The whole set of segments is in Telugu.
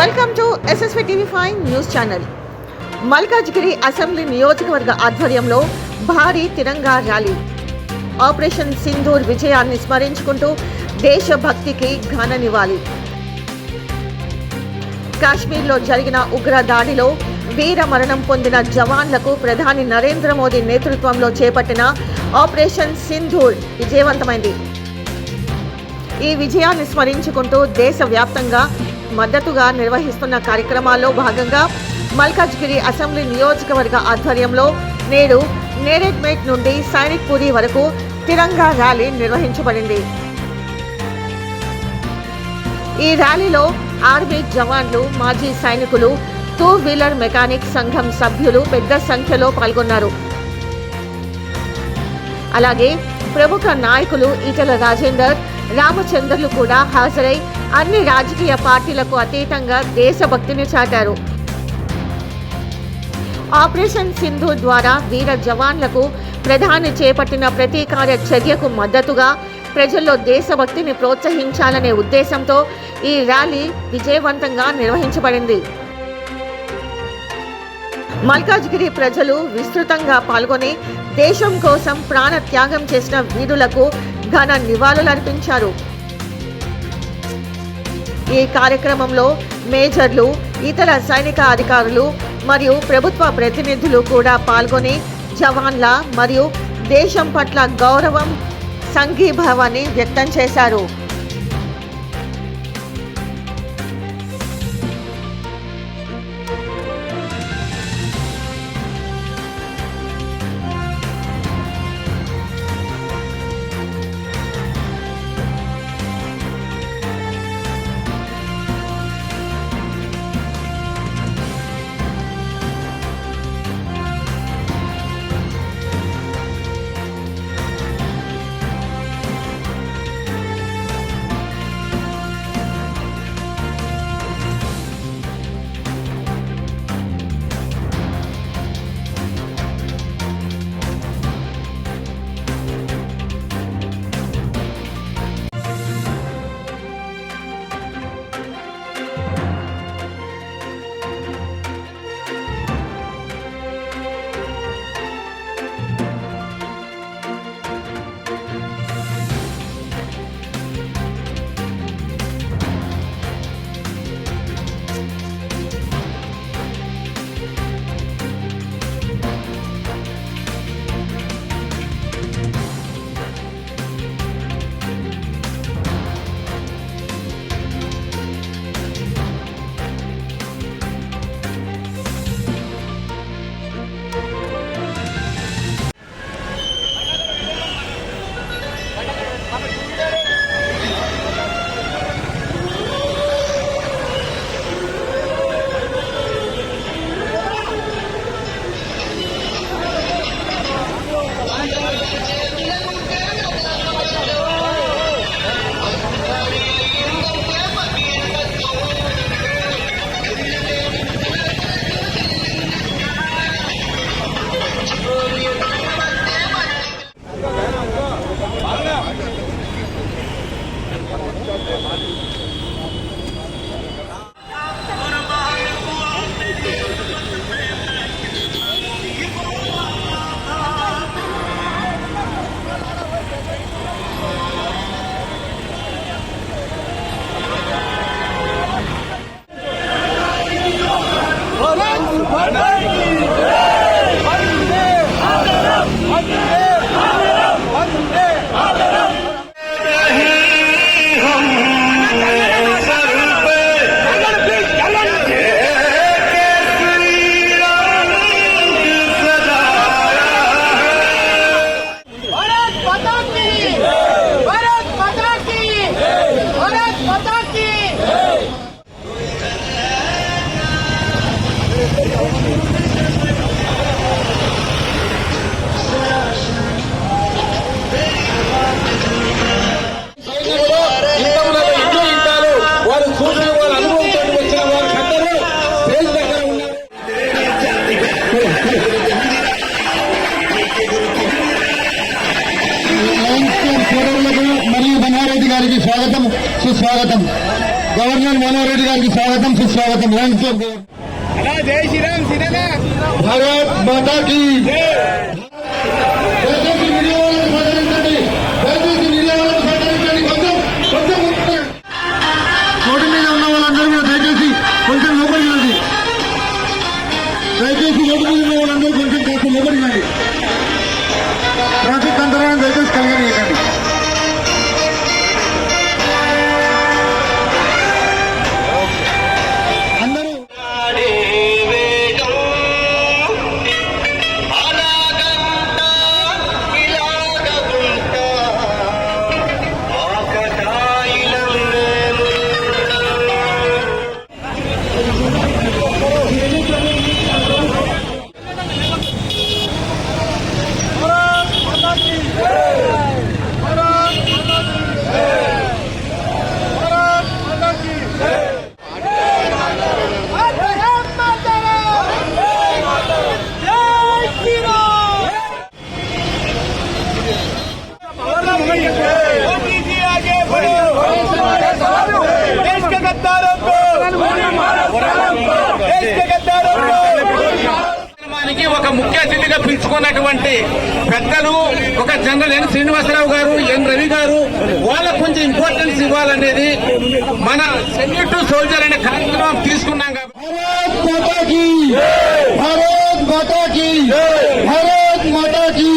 Welcome to SSV TV5 news channel. Malkajgiri assembly నియోజకవర్గ ఆధ్వర్యంలో భారీ తిరంగా ర్యాలీ. ఆపరేషన్ సింధూర్ విజయాన్ని స్మరించుకుంటూ దేశభక్తికి ఘన నివాళి. కాశ్మీర్లో జరిగిన ఉగ్ర దాడిలో వీర మరణం పొందిన జవాన్లకు ప్రధాని నరేంద్ర మోదీ నేతృత్వంలో చేపట్టిన ఆపరేషన్ సింధూర్ విజయవంతమైంది. ఈ విజయాన్ని స్మరించుకుంటూ దేశవ్యాప్తంగా మద్దతుగా నిర్వహిస్తున్న కార్యక్రమాల్లో భాగంగా మల్కాజ్గిరి అసెంబ్లీ నియోజకవర్గ ఆధ్వర్యంలో నేడు నేరేడ్మేట్ నుండి సైనిక్ పూరి వరకు తిరంగా ర్యాలీ నిర్వహించబడింది. ఈ ర్యాలీలో ఆర్మీ జవాన్లు, మాజీ సైనికులు, టూ వీలర్ మెకానిక్ సంఘం సభ్యులు పెద్ద సంఖ్యలో పాల్గొన్నారు. అలాగే ప్రముఖ నాయకులు ఈటెల రాజేందర్, రామచంద్రలు కూడా హాజరై అన్ని రాజకీయ పార్టీలకు అతీతంగా దేశభక్తిని చాటారు. ఆపరేషన్ సింధూర్ ద్వారా వీర జవాన్లకు ప్రధాని చేపట్టిన ప్రతీకార చర్యకు మద్దతుగా ప్రజల్లో దేశభక్తిని ప్రోత్సహించాలనే ఉద్దేశంతో ఈ ర్యాలీ విజయవంతంగా నిర్వహించబడింది. మల్కాజ్గిరి ప్రజలు విస్తృతంగా పాల్గొని దేశం కోసం ప్రాణ త్యాగం చేసిన వీరులకు ఘన నివాళులర్పించారు. ఈ కార్యక్రమంలో మేజర్లు, ఇతర సైనిక అధికారులు మరియు ప్రభుత్వ ప్రతినిధులు కూడా పాల్గొని జవాన్ల మరియు దేశం పట్ల గౌరవం, సంఘీభావాన్ని వ్యక్తం చేశారు. మరియు బంగారెడ్డి గారికి స్వాగతం, సుస్వాగతం. గవర్నర్ మనోహర్ రెడ్డి గారికి స్వాగతం సుస్వాగతం. జై శ్రీరామ్ సినేనా భారత్ మాతా కీ దయచేసి మీడియా వాళ్ళని సహకరించండి. దయచేసి మీడియా వాళ్ళని సహకరించండి. కొంచెం రోడ్డు మీద ఉన్న వాళ్ళందరూ కూడా దయచేసి కొంచెం లోపలికి రండి. దయచేసి రోడ్డు మీద ఉన్న వాళ్ళందరూ కొంచెం కాస్త లోపలికి రండి. ట్రాఫిక్ అంతరాయం దయచేసి కలగనీయకండి. ఒక ముఖ్య అతిథిగా పిలుచుకున్నటువంటి పెద్దలు ఒక జనరల్ ఎన్ శ్రీనివాసరావు గారు, ఎన్ రవి గారు, వాళ్ళకు కొంచెం ఇంపార్టెన్స్ ఇవ్వాలనేది మన సెల్యూట్ టు సోల్జర్ అనే కార్యక్రమం తీసుకున్నాం కాబట్టి భారత్ మాతా కీ భారత్ మాతా కీ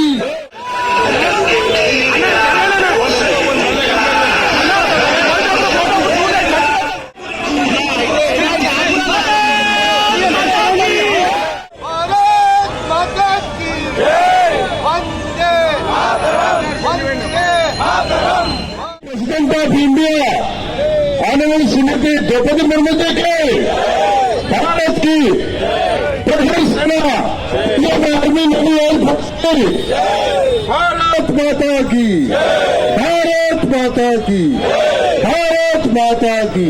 president of India honourable Shrimati Draupadi Murmu ji के भारत की प्रथम सेना आर्मी नेवल भारत माता की भारत माता की भारत माता की